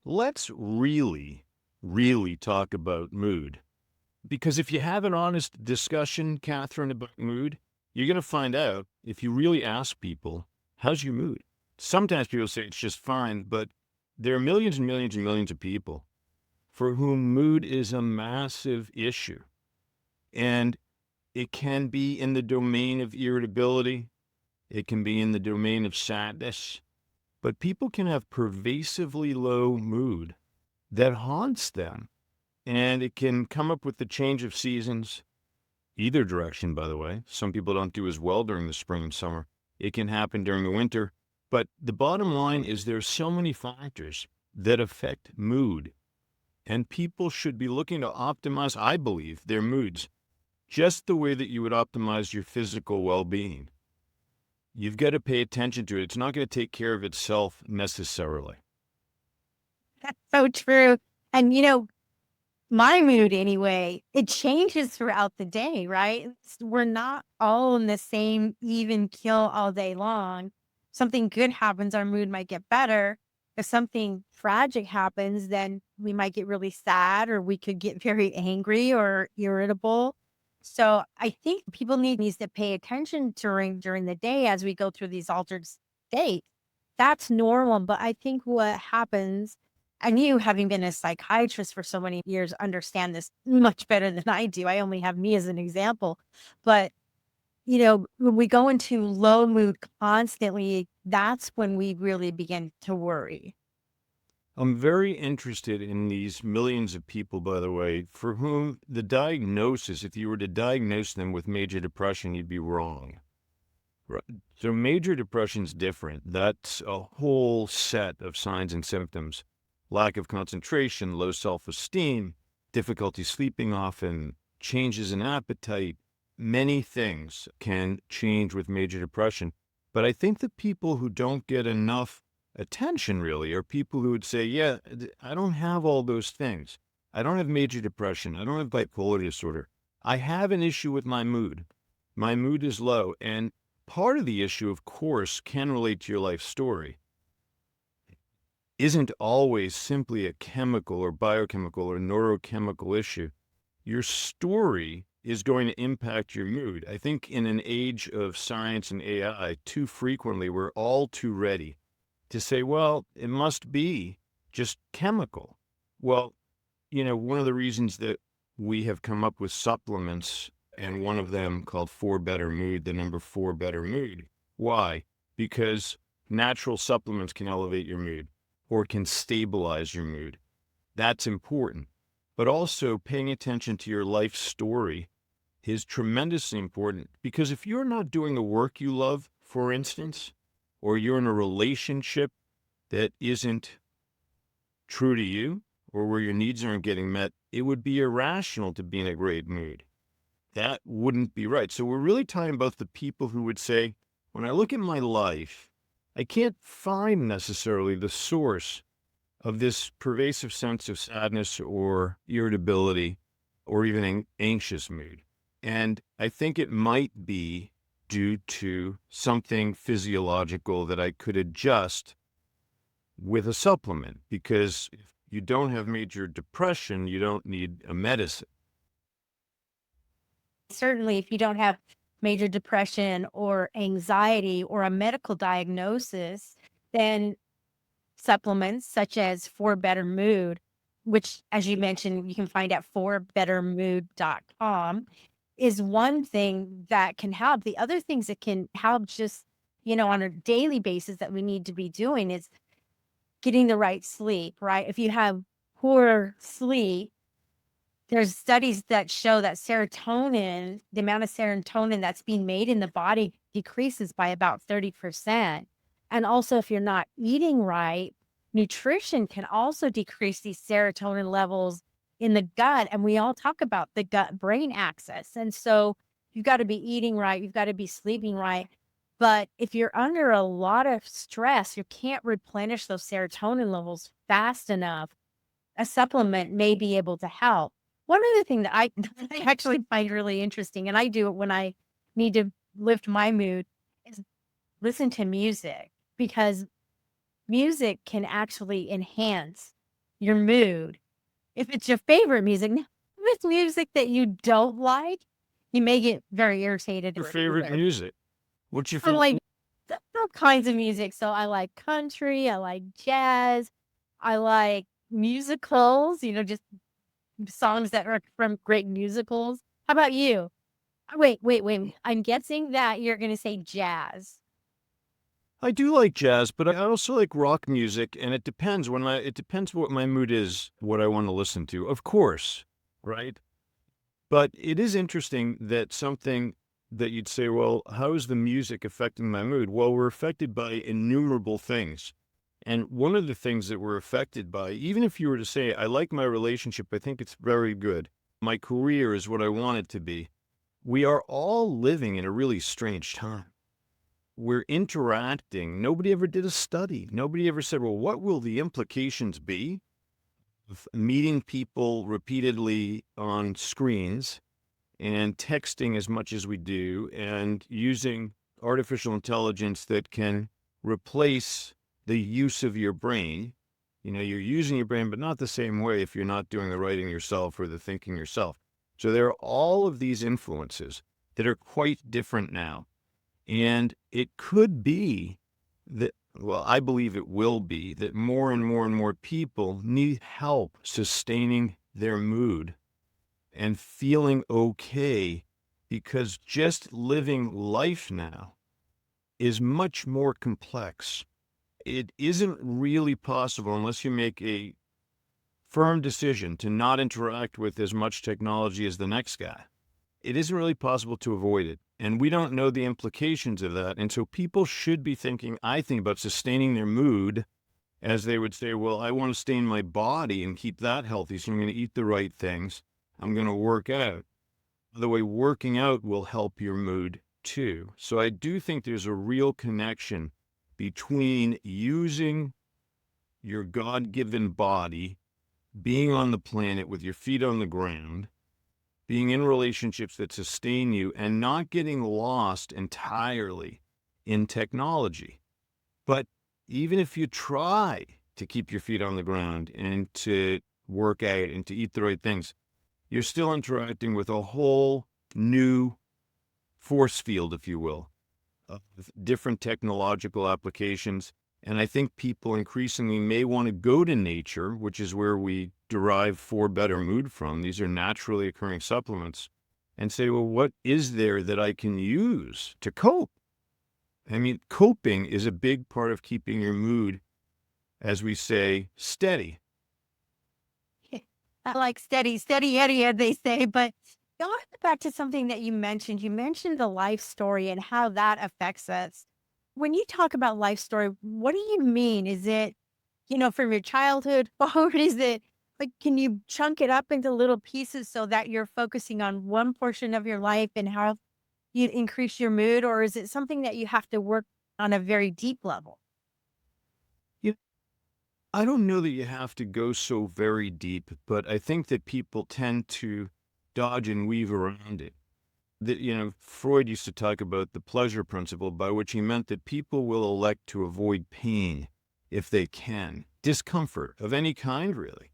Let's really talk about mood. Because if you have an honest discussion, Catherine, about mood, you're going to find out if you really ask people, how's your mood? Sometimes people say it's just fine, but there are millions and millions and millions of people for whom mood is a massive issue. And it can be in the domain of irritability, it can be in the domain of sadness, but people can have pervasively low mood that haunts them. And it can come up with the change of seasons, either direction, by the way. Some people don't do as well during the spring and summer. It can happen during the winter. But the bottom line is there's so many factors that affect mood. And people should be looking to optimize, I believe, their moods just the way that you would optimize your physical well being. You've got to pay attention to it. It's not going to take care of itself necessarily. That's so true. And, my mood anyway, it changes throughout the day, right? We're not all in the same even keel all day long. Something good happens, our mood might get better. If something tragic happens, then we might get really sad or we could get very angry or irritable. So I think people needs to pay attention during the day as we go through these altered states. That's normal. But I think what happens, and you, having been a psychiatrist for so many years, understand this much better than I do. I only have me as an example. But, when we go into low mood constantly, that's when we really begin to worry. I'm very interested in these millions of people, by the way, for whom the diagnosis, if you were to diagnose them with major depression, you'd be wrong. Right. So major depression's different. That's a whole set of signs and symptoms. Lack of concentration, low self-esteem, difficulty sleeping often, changes in appetite. Many things can change with major depression. But I think the people who don't get enough attention really are people who would say, yeah, I don't have all those things. I don't have major depression. I don't have bipolar disorder. I have an issue with my mood. My mood is low. And part of the issue, of course, can relate to your life story. Isn't always simply a chemical or biochemical or neurochemical issue. Your story is going to impact your mood. I think in an age of science and AI, too frequently, we're all too ready to say, well, it must be just chemical. Well, one of the reasons that we have come up with supplements, and one of them called For Better Mood, the number 4 Better Mood. Why? Because natural supplements can elevate your mood or can stabilize your mood. That's important. But also paying attention to your life story is tremendously important, because if you're not doing the work you love, for instance, or you're in a relationship that isn't true to you, or where your needs aren't getting met, it would be irrational to be in a great mood. That wouldn't be right. So we're really talking about the people who would say, when I look at my life, I can't find necessarily the source of this pervasive sense of sadness or irritability or even anxious mood. And I think it might be due to something physiological that I could adjust with a supplement, because if you don't have major depression, you don't need a medicine. Certainly, if you don't have major depression or anxiety or a medical diagnosis, then supplements such as For Better Mood, which, as you mentioned, you can find at forbettermood.com, is one thing that can help. The other things that can help just, on a daily basis that we need to be doing is getting the right sleep, right? If you have poor sleep, there's studies that show that serotonin, the amount of serotonin that's being made in the body decreases by about 30%. And also, if you're not eating right, nutrition can also decrease these serotonin levels in the gut. And we all talk about the gut brain axis. And so you've got to be eating right, you've got to be sleeping right. But if you're under a lot of stress, you can't replenish those serotonin levels fast enough. A supplement may be able to help. One other thing that I I actually find really interesting, and I do it when I need to lift my mood, is listen to music, because music can actually enhance your mood. If it's your favorite music, now, if it's music that you don't like, you may get very irritated Your or favorite angry. music? What's your I'm favorite? like all kinds of music. So I like country, I like jazz, I like musicals, just songs that are from great musicals. How about you? Wait. I'm guessing that you're gonna say jazz. I do like jazz, but I also like rock music, and it depends what my mood is, what I want to listen to, of course, right? But it is interesting that something that you'd say, well, how is the music affecting my mood? Well, we're affected by innumerable things. And one of the things that we're affected by, even if you were to say, I like my relationship, I think it's very good. My career is what I want it to be. We are all living in a really strange time. We're interacting. Nobody ever did a study. Nobody ever said, well, what will the implications be of meeting people repeatedly on screens and texting as much as we do and using artificial intelligence that can replace the use of your brain. You're using your brain, but not the same way if you're not doing the writing yourself or the thinking yourself. So there are all of these influences that are quite different now. And it could be that, well, I believe it will be that more and more and more people need help sustaining their mood and feeling okay, because just living life now is much more complex. It isn't really possible unless you make a firm decision to not interact with as much technology as the next guy. It isn't really possible to avoid it. And we don't know the implications of that. And so people should be thinking, I think, about sustaining their mood, as they would say, well, I want to sustain my body and keep that healthy. So I'm going to eat the right things. I'm going to work out. By the way, working out will help your mood too. So I do think there's a real connection between using your God-given body, being on the planet with your feet on the ground, being in relationships that sustain you, and not getting lost entirely in technology. But even if you try to keep your feet on the ground and to work out and to eat the right things, you're still interacting with a whole new force field, if you will, of different technological applications. And I think people increasingly may want to go to nature, which is where we derive For Better Mood from. These are naturally occurring supplements, and say, well, what is there that I can use to cope? I mean, coping is a big part of keeping your mood, as we say, steady. I like steady Eddie, as they say. But going back to something that you mentioned the life story and how that affects us. When you talk about life story, what do you mean? Is it, from your childhood, or is it like, can you chunk it up into little pieces so that you're focusing on one portion of your life and how you increase your mood, or is it something that you have to work on a very deep level? You I don't know that you have to go so very deep, but I think that people tend to dodge and weave around it. Freud used to talk about the pleasure principle, by which he meant that people will elect to avoid pain if they can, discomfort of any kind, really.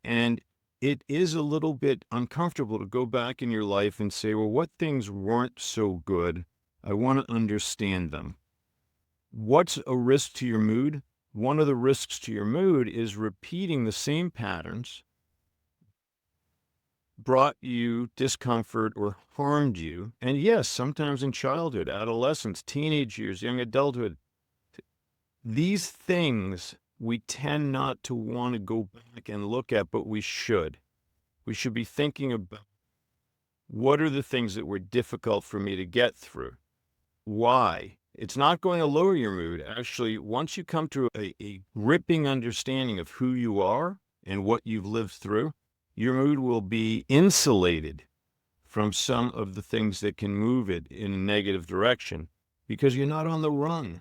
And it is a little bit uncomfortable to go back in your life and say, well, what things weren't so good? I want to understand them. What's a risk to your mood? One of the risks to your mood is repeating the same patterns brought you discomfort or harmed you. And yes, sometimes in childhood, adolescence, teenage years, young adulthood, these things we tend not to want to go back and look at, but we should. We should be thinking about, what are the things that were difficult for me to get through? Why? It's not going to lower your mood. Actually, once you come to a gripping understanding of who you are and what you've lived through, your mood will be insulated from some of the things that can move it in a negative direction, because you're not on the run.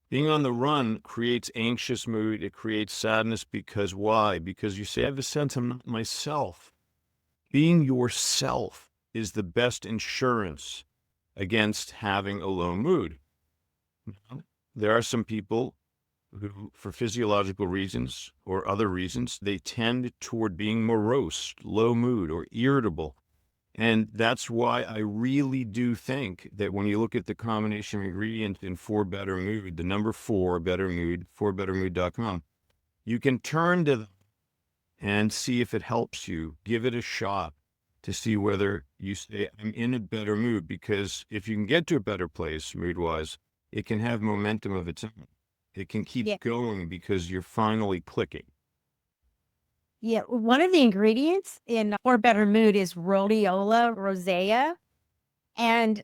Being on the run creates anxious mood. It creates sadness. Because why? Because you say, I have a sense I'm not myself. Being yourself is the best insurance against having a low mood. There are some people who, for physiological reasons or other reasons, they tend toward being morose, low mood, or irritable. And that's why I really do think that when you look at the combination of ingredients in For Better Mood, the number 4, Better Mood, forbettermood.com, you can turn to them and see if it helps you. Give it a shot to see whether you say, I'm in a better mood. Because if you can get to a better place mood-wise, it can have momentum of its own. It can keep Yeah. going because you're finally clicking. Yeah. One of the ingredients in For Better Mood is rhodiola rosea. And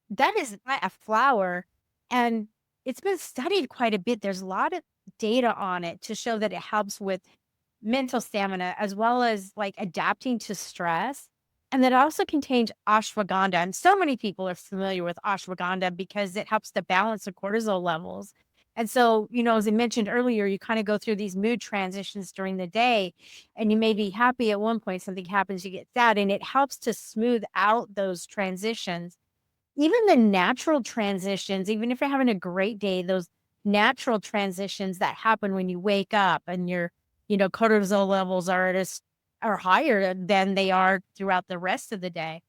that is not a flower. And it's been studied quite a bit. There's a lot of data on it to show that it helps with mental stamina as well as like adapting to stress. And that it also contains ashwagandha. And so many people are familiar with ashwagandha because it helps to balance the cortisol levels. And so, as I mentioned earlier, you kind of go through these mood transitions during the day, and you may be happy at one point, something happens, you get sad, and it helps to smooth out those transitions. Even the natural transitions, even if you're having a great day, those natural transitions that happen when you wake up and your, cortisol levels are higher than they are throughout the rest of the day.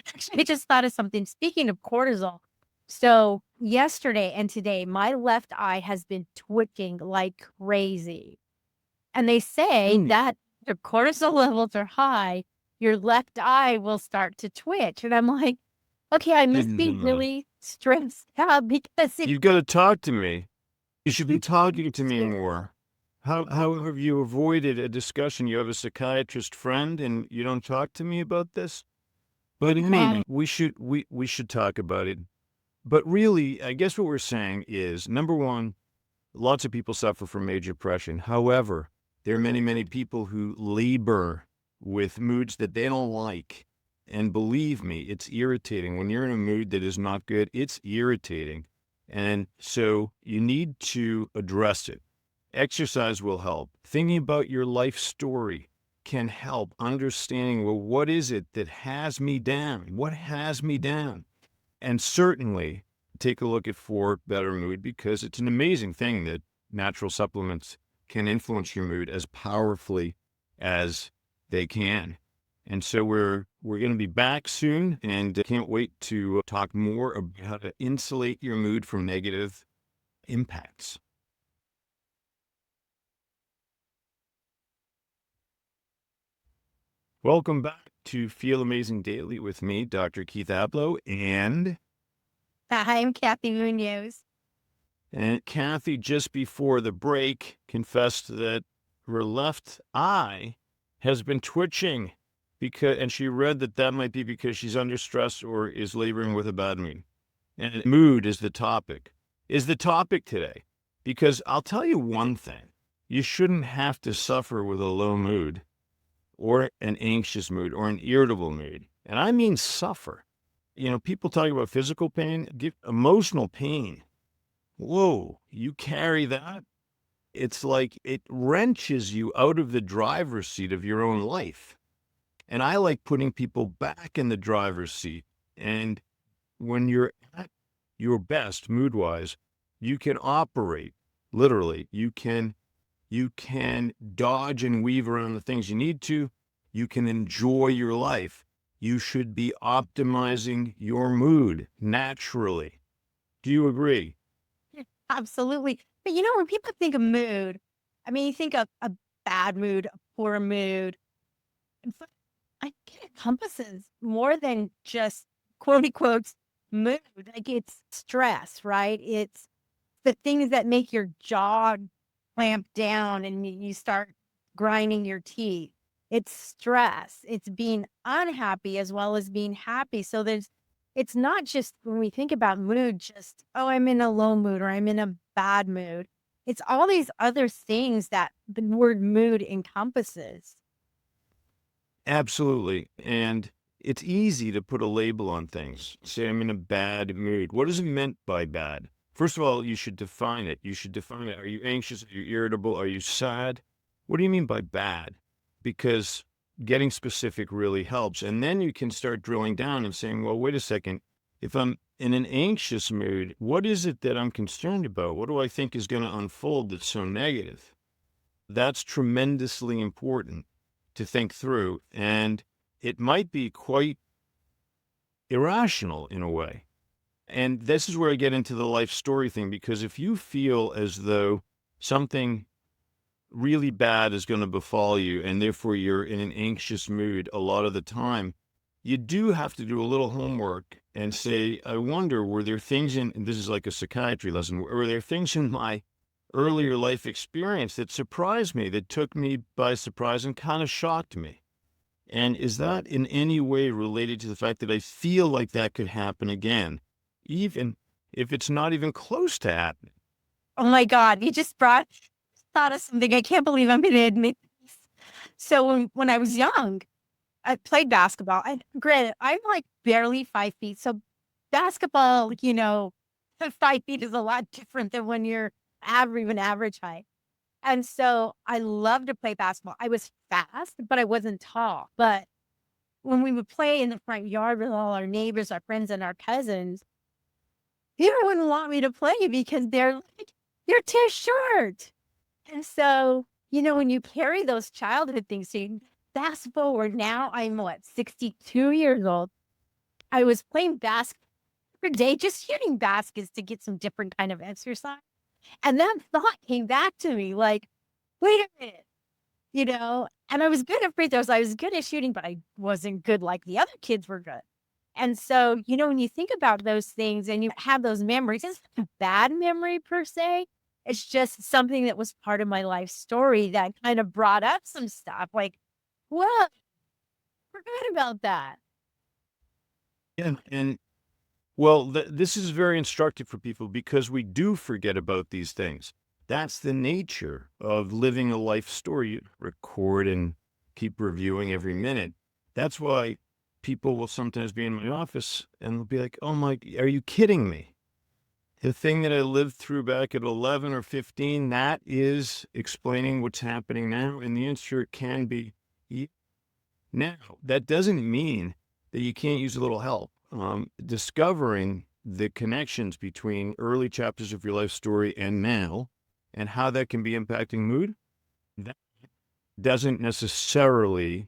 Actually, I just thought of something. Speaking of cortisol, so yesterday and today, my left eye has been twitching like crazy. And they say that the cortisol levels are high, your left eye will start to twitch. And I'm like, okay, I must be really stressed out because You've got to talk to me. You should be talking to me more. How have you avoided a discussion? You have a psychiatrist friend and you don't talk to me about this? But anyway, we should talk about it. But really, I guess what we're saying is, number one, lots of people suffer from major depression. However, there are many, many people who labor with moods that they don't like. And believe me, it's irritating. When you're in a mood that is not good, it's irritating. And so you need to address it. Exercise will help. Thinking about your life story can help. Understanding, well, what is it that has me down? What has me down? And certainly take a look at For Better Mood, because it's an amazing thing that natural supplements can influence your mood as powerfully as they can. And so we're going to be back soon, and can't wait to talk more about how to insulate your mood from negative impacts. Welcome back to Feel Amazing Daily with me, Dr. Keith Ablow, and I'm Kathy Munoz. And Kathy, just before the break, confessed that her left eye has been twitching and she read that might be because she's under stress or is laboring with a bad mood. And mood is the topic today. Because I'll tell you one thing, you shouldn't have to suffer with a low mood or an anxious mood or an irritable mood. And I mean suffer. People talk about physical pain, emotional pain. Whoa, you carry that? It's like it wrenches you out of the driver's seat of your own life. And I like putting people back in the driver's seat. And when you're at your best mood-wise, you can operate. Literally, you can dodge and weave around the things you need to. You can enjoy your life. You should be optimizing your mood naturally. Do you agree? Absolutely. But when people think of mood, I mean, you think of a bad mood, a poor mood. But I think it encompasses more than just quote unquote mood. Like it's stress, right? It's the things that make your jaw clamp down and you start grinding your teeth. It's stress. It's being unhappy as well as being happy. So it's not just when we think about mood, just, oh, I'm in a low mood or I'm in a bad mood. It's all these other things that the word mood encompasses. Absolutely. And it's easy to put a label on things. Say I'm in a bad mood. What is it meant by bad? First of all, you should define it. Are you anxious? Are you irritable? Are you sad? What do you mean by bad? Because getting specific really helps. And then you can start drilling down and saying, well, wait a second. If I'm in an anxious mood, what is it that I'm concerned about? What do I think is going to unfold that's so negative? That's tremendously important to think through. And it might be quite irrational in a way. And this is where I get into the life story thing, because if you feel as though something really bad is going to befall you and therefore you're in an anxious mood a lot of the time, you do have to do a little homework and say, I wonder, were there things in, and this is like a psychiatry lesson, were there things in my earlier life experience that surprised me, that took me by surprise and kind of shocked me? And is that in any way related to the fact that I feel like that could happen again, even if it's not even close to happening? Oh my God, you just brought thought of something. I can't believe I'm going to admit this. So when I was young, I played basketball. And granted, I'm like barely 5 feet. So basketball, 5 feet is a lot different than when you're even average height. And so I love to play basketball. I was fast, but I wasn't tall. But when we would play in the front yard with all our neighbors, our friends, and our cousins, people wouldn't want me to play because they're like, you're too short. And so, when you carry those childhood things, so fast forward now, I'm 62 years old. I was playing basketball every day, just shooting baskets to get some different kind of exercise. And that thought came back to me like, wait a minute, and I was good at free throws. I was good at shooting, but I wasn't good like the other kids were good. And so, when you think about those things and you have those memories, it's not a bad memory per se. It's just something that was part of my life story that kind of brought up some stuff like, well, forgot about that. Yeah. And well, this is very instructive for people because we do forget about these things. That's the nature of living a life story. You record and keep reviewing every minute. That's why people will sometimes be in my office and they'll be like, oh my, are you kidding me? The thing that I lived through back at 11 or 15, that is explaining what's happening now. And the answer can be now. That doesn't mean that you can't use a little help. Discovering the connections between early chapters of your life story and now, and how that can be impacting mood, that doesn't necessarily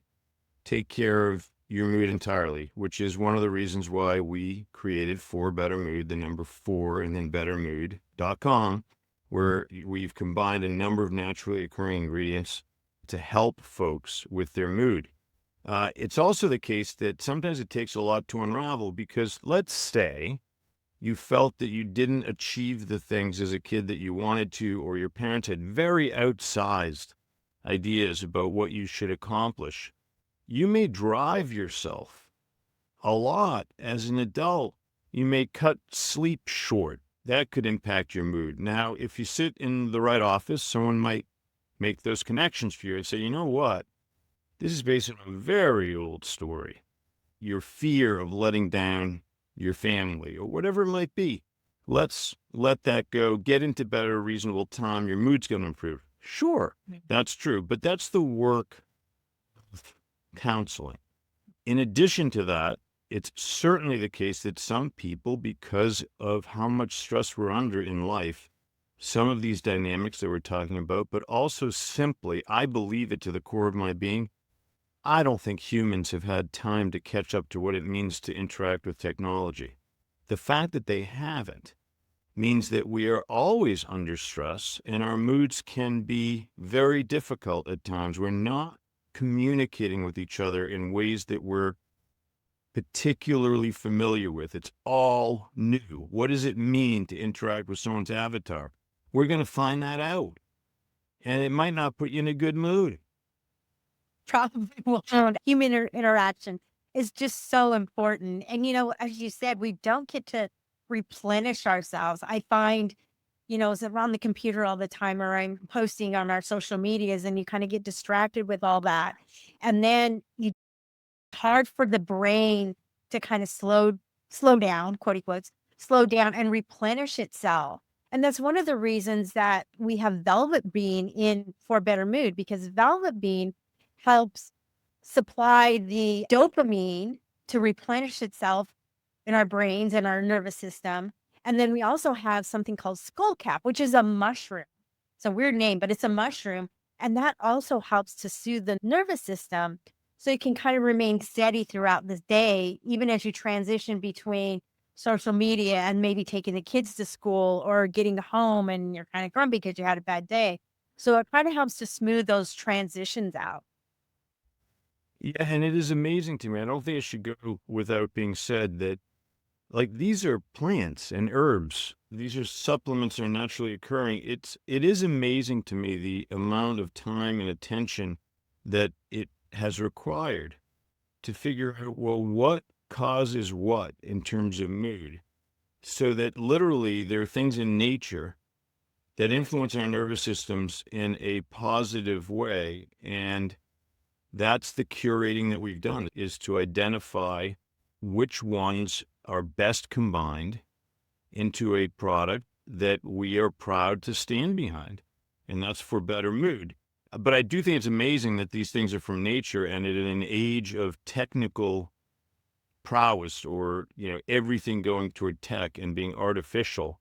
take care of your mood entirely, which is one of the reasons why we created For Better Mood, the number 4, and then bettermood.com, where we've combined a number of naturally occurring ingredients to help folks with their mood. It's also the case that sometimes it takes a lot to unravel because let's say you felt that you didn't achieve the things as a kid that you wanted to, or your parents had very outsized ideas about what you should accomplish. You may drive yourself a lot as an adult. You may cut sleep short. That could impact your mood. Now, if you sit in the right office, someone might make those connections for you and say, you know what? This is based on a very old story. Your fear of letting down your family or whatever it might be. Let's let that go. Get into bed at a reasonable time. Your mood's going to improve. Sure, that's true. But that's the work of counseling. In addition to that, it's certainly the case that some people, because of how much stress we're under in life, some of these dynamics that we're talking about, but also simply, I believe it to the core of my being, I don't think humans have had time to catch up to what it means to interact with technology. The fact that they haven't means that we are always under stress and our moods can be very difficult at times. We're not communicating with each other in ways that we're particularly familiar with. It's all new. What does it mean to interact with someone's avatar? We're going to find that out. And it might not put you in a good mood. Probably won't. Human interaction is just so important. And, as you said, we don't get to replenish ourselves. I find, it's around the computer all the time or I'm posting on our social medias and you kind of get distracted with all that. And then it's hard for the brain to kind of slow down, quote unquote, slow down and replenish itself. And that's one of the reasons that we have Velvet Bean in For Better Mood, because Velvet Bean helps supply the dopamine to replenish itself in our brains and our nervous system. And then we also have something called skullcap, which is a mushroom. It's a weird name, but it's a mushroom. And that also helps to soothe the nervous system so you can kind of remain steady throughout the day, even as you transition between social media and maybe taking the kids to school or getting home and you're kind of grumpy because you had a bad day. So it kind of helps to smooth those transitions out. Yeah, and it is amazing to me. I don't think it should go without being said that, like, these are plants and herbs. These are supplements that are naturally occurring. It is amazing to me the amount of time and attention that it has required to figure out, well, what causes what in terms of mood. So that literally there are things in nature that influence our nervous systems in a positive way. And that's the curating that we've done, is to identify which ones are best combined into a product that we are proud to stand behind. And that's for better mood. But I do think it's amazing that these things are from nature, and in an age of technical prowess, or, everything going toward tech and being artificial,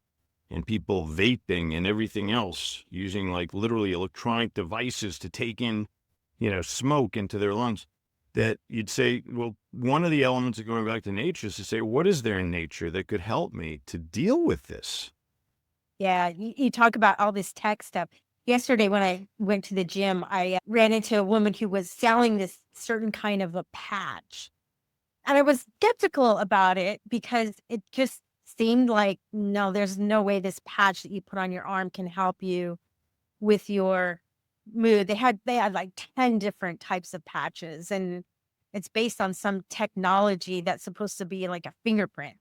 and people vaping and everything else, using like literally electronic devices to take in, smoke into their lungs, that you'd say, well, one of the elements of going back to nature is to say, what is there in nature that could help me to deal with this? Yeah, you talk about all this tech stuff. Yesterday, when I went to the gym, I ran into a woman who was selling this certain kind of a patch. And I was skeptical about it because it just seemed like, no, there's no way this patch that you put on your arm can help you with your mood. They had like 10 different types of patches, and it's based on some technology that's supposed to be like a fingerprint.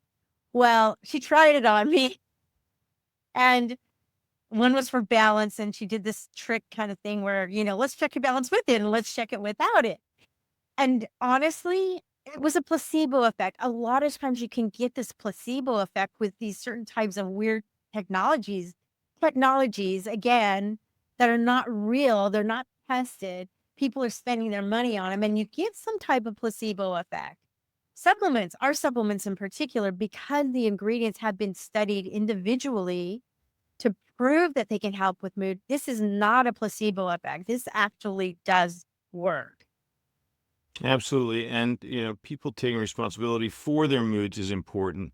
Well, she tried it on me, and one was for balance, and she did this trick kind of thing where, let's check your balance with it and let's check it without it. And honestly, it was a placebo effect. A lot of times you can get this placebo effect with these certain types of weird technologies, again, that are not real. They're not tested. People are spending their money on them, and you get some type of placebo effect. Supplements, our supplements in particular, because the ingredients have been studied individually to prove that they can help with mood. This is not a placebo effect. This actually does work. Absolutely. And, people taking responsibility for their moods is important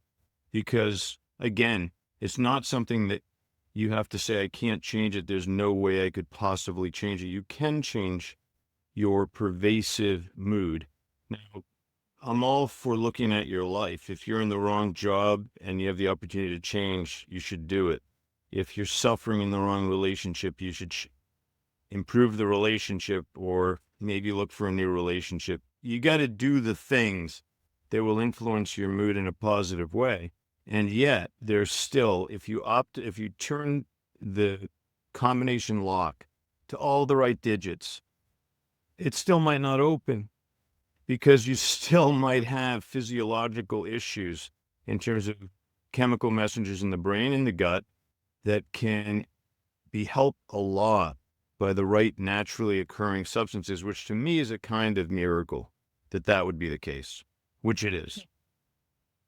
because, again, it's not something that you have to say, I can't change it. There's no way I could possibly change it. You can change your pervasive mood. Now, I'm all for looking at your life. If you're in the wrong job and you have the opportunity to change, you should do it. If you're suffering in the wrong relationship, you should improve the relationship, or maybe look for a new relationship. You got to do the things that will influence your mood in a positive way. And yet there's still, if you turn the combination lock to all the right digits, it still might not open, because you still might have physiological issues in terms of chemical messengers in the brain and the gut that can be helped a lot by the right naturally occurring substances, which to me is a kind of miracle that that would be the case, which it is.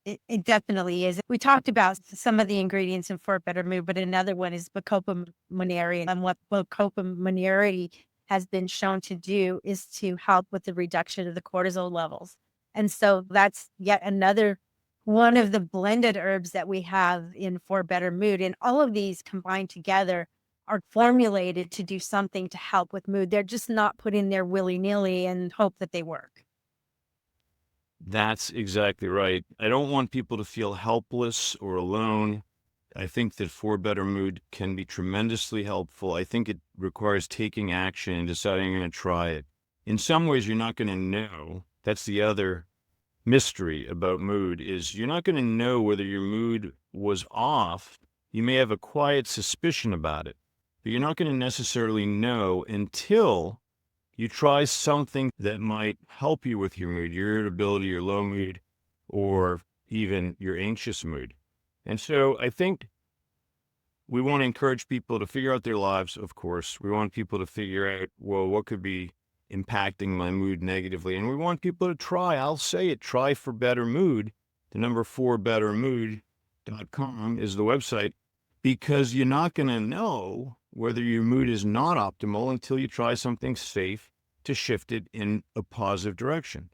It definitely is. We talked about some of the ingredients in For a Better Mood, but another one is bacopa monnieri. And what bacopa monnieri has been shown to do is to help with the reduction of the cortisol levels. And so that's yet another one of the blended herbs that we have in For a Better Mood. And all of these combined together are formulated to do something to help with mood. They're just not put in there willy-nilly and hope that they work. That's exactly right. I don't want people to feel helpless or alone. I think that For a Better Mood can be tremendously helpful. I think it requires taking action and deciding you're going to try it. In some ways, you're not going to know. That's the other mystery about mood, is you're not going to know whether your mood was off. You may have a quiet suspicion about it, but you're not going to necessarily know until you try something that might help you with your mood, your irritability, your low mood, or even your anxious mood. And so I think we want to encourage people to figure out their lives, of course. We want people to figure out, well, what could be impacting my mood negatively? And we want people to try, I'll say it, try For Better Mood, the number 4bettermood.com is the website, because you're not going to know whether your mood is not optimal until you try something safe to shift it in a positive direction.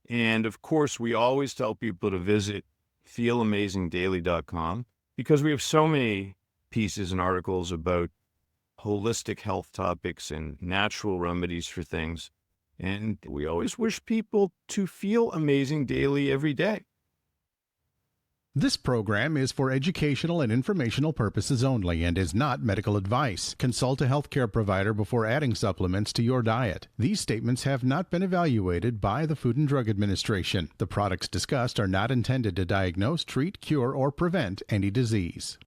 And of course, we always tell people to visit feelamazingdaily.com, because we have so many pieces and articles about holistic health topics and natural remedies for things. And we always wish people to feel amazing daily every day. This program is for educational and informational purposes only and is not medical advice. Consult a healthcare provider before adding supplements to your diet. These statements have not been evaluated by the Food and Drug Administration. The products discussed are not intended to diagnose, treat, cure, or prevent any disease.